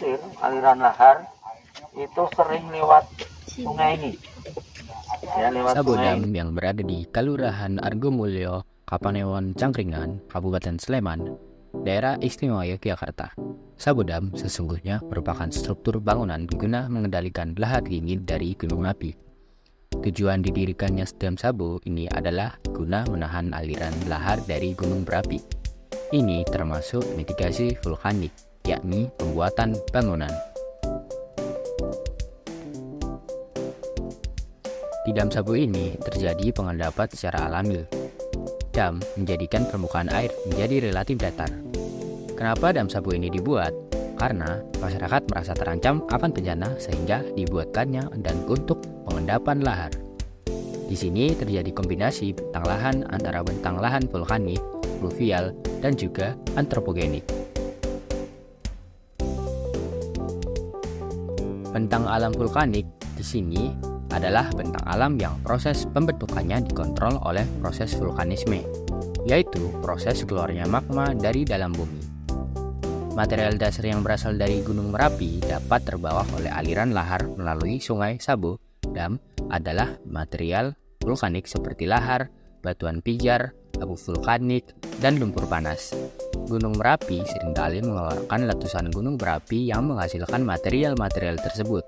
pasir, aliran lahar itu sering lewat sungai ini. Ya, lewat Sabodam sungai. yang berada di Kelurahan Argomulyo, Kapanewon, Cangkringan, Kabupaten Sleman, Daerah Istimewa Yogyakarta. Sabodam sesungguhnya merupakan struktur bangunan guna mengendalikan lahar dingin dari gunung api. Tujuan didirikannya dam Sabo ini adalah guna menahan aliran lahar dari gunung berapi. Ini termasuk mitigasi vulkanik, yakni pembuatan bangunan. Di dam Sabo ini terjadi pengendapan secara alami. Dam menjadikan permukaan air menjadi relatif datar. Kenapa dam Sabo ini dibuat? Karena masyarakat merasa terancam akan bencana sehingga dibuatkannya dan untuk pengendapan lahar. Di sini terjadi kombinasi bentang lahan antara bentang lahan vulkanik, fluvial, dan juga antropogenik. Bentang alam vulkanik di sini adalah bentang alam yang proses pembentukannya dikontrol oleh proses vulkanisme, yaitu proses keluarnya magma dari dalam bumi. Material dasar yang berasal dari Gunung Merapi dapat terbawa oleh aliran lahar melalui Sungai Sabo. Dam adalah material vulkanik seperti lahar, batuan pijar, abu vulkanik, dan lumpur panas. Gunung Merapi seringkali mengeluarkan letusan gunung berapi yang menghasilkan material-material tersebut.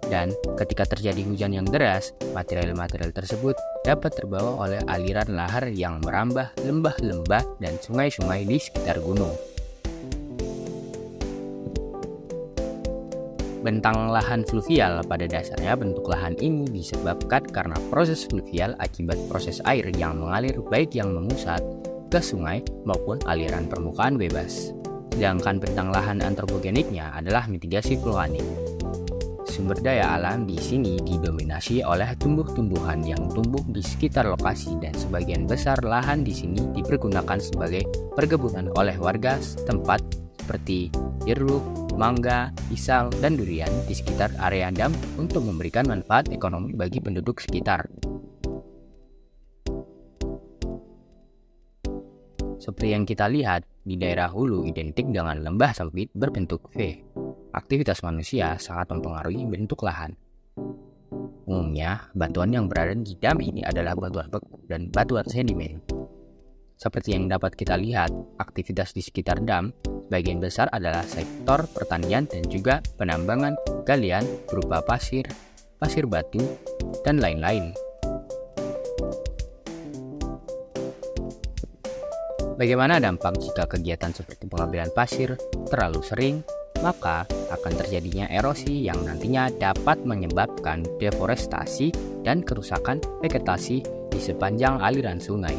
Dan ketika terjadi hujan yang deras, material-material tersebut dapat terbawa oleh aliran lahar yang merambah lembah-lembah dan sungai-sungai di sekitar gunung. Bentang lahan fluvial pada dasarnya bentuk lahan ini disebabkan karena proses fluvial akibat proses air yang mengalir baik yang memusat ke sungai maupun aliran permukaan bebas. Sedangkan bentang lahan antropogeniknya adalah mitigasi vulkanik. Sumber daya alam di sini didominasi oleh tumbuh-tumbuhan yang tumbuh di sekitar lokasi dan sebagian besar lahan di sini dipergunakan sebagai perkebunan oleh warga setempat seperti jeruk, mangga, pisang, dan durian di sekitar area dam untuk memberikan manfaat ekonomi bagi penduduk sekitar. Seperti yang kita lihat, di daerah hulu identik dengan lembah sempit berbentuk V. Aktivitas manusia sangat mempengaruhi bentuk lahan. Umumnya, batuan yang berada di dam ini adalah batuan beku dan batuan sedimen. Seperti yang dapat kita lihat, aktivitas di sekitar dam sebagian besar adalah sektor pertanian dan juga penambangan galian berupa pasir, pasir batu, dan lain-lain. Bagaimana dampak jika kegiatan seperti pengambilan pasir terlalu sering? Maka akan terjadinya erosi yang nantinya dapat menyebabkan deforestasi dan kerusakan vegetasi di sepanjang aliran sungai,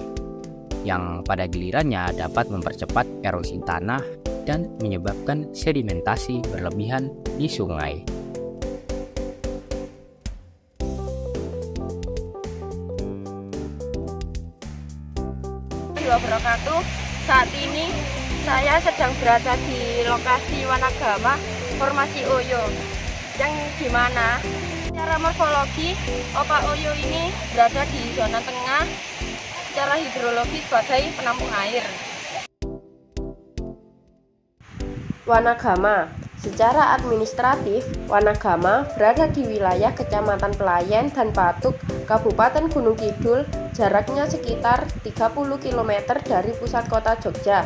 yang pada gilirannya dapat mempercepat erosi tanah dan menyebabkan sedimentasi berlebihan di sungai. Wabarakatuh. Saat ini saya sedang berada di lokasi Wanagama Formasi Oyo, yang dimana secara morfologi Oka Oyo ini berada di zona tengah, secara hidrologi sebagai penampung air. Wanagama. Secara administratif, Wanagama berada di wilayah Kecamatan Pelayan dan Patuk, Kabupaten Gunung Kidul, jaraknya sekitar 30 km dari pusat kota Jogja.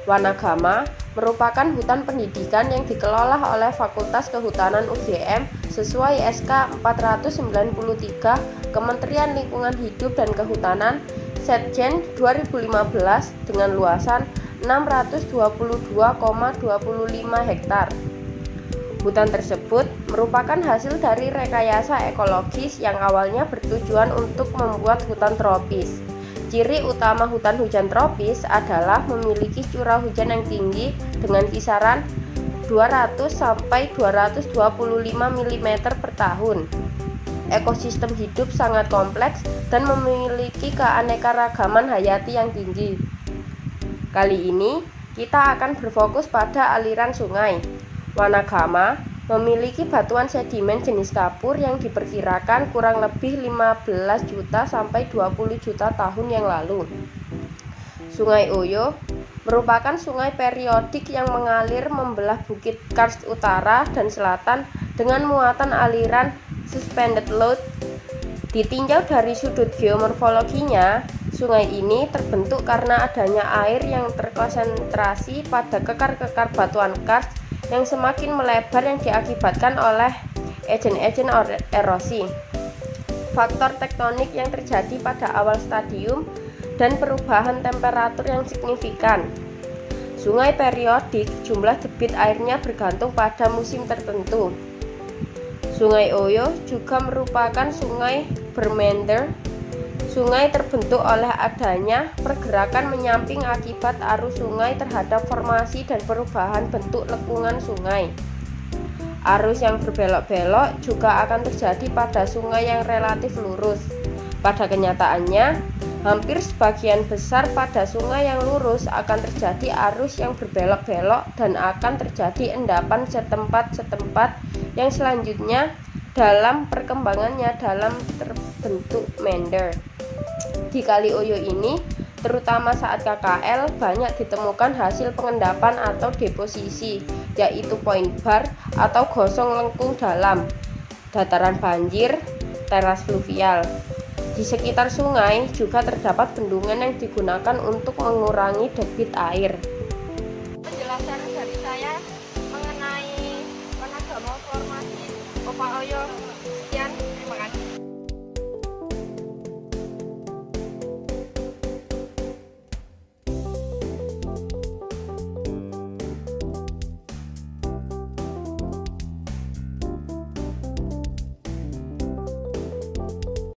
Wanagama merupakan hutan pendidikan yang dikelola oleh Fakultas Kehutanan UGM sesuai SK 493 Kementerian Lingkungan Hidup dan Kehutanan Setjen 2015 dengan luasan 622,25 hektar. Hutan tersebut merupakan hasil dari rekayasa ekologis yang awalnya bertujuan untuk membuat hutan tropis. Ciri utama hutan hujan tropis adalah memiliki curah hujan yang tinggi dengan kisaran 200 sampai 225 mm per tahun. Ekosistem hidup sangat kompleks dan memiliki keanekaragaman hayati yang tinggi. Kali ini kita akan berfokus pada aliran sungai. Wanagama memiliki batuan sedimen jenis kapur yang diperkirakan kurang lebih 15 juta sampai 20 juta tahun yang lalu. Sungai Oyo merupakan sungai periodik yang mengalir membelah Bukit Karst Utara dan Selatan dengan muatan aliran suspended load. Ditinjau dari sudut geomorfologinya, sungai ini terbentuk karena adanya air yang terkonsentrasi pada kekar-kekar batuan karst yang semakin melebar yang diakibatkan oleh agen-agen erosi, faktor tektonik yang terjadi pada awal stadium, dan perubahan temperatur yang signifikan. Sungai periodik, jumlah debit airnya bergantung pada musim tertentu. Sungai Oyo juga merupakan sungai bermeander. Sungai terbentuk oleh adanya pergerakan menyamping akibat arus sungai terhadap formasi dan perubahan bentuk lengkungan sungai. Arus yang berbelok-belok juga akan terjadi pada sungai yang relatif lurus. Pada kenyataannya, hampir sebagian besar pada sungai yang lurus akan terjadi arus yang berbelok-belok dan akan terjadi endapan setempat-setempat yang selanjutnya dalam perkembangannya dalam terbentuk meander. Di Kali Oyo ini, terutama saat KKL, banyak ditemukan hasil pengendapan atau deposisi, yaitu point bar atau gosong lengkung dalam, dataran banjir, teras fluvial. Di sekitar sungai juga terdapat bendungan yang digunakan untuk mengurangi debit air.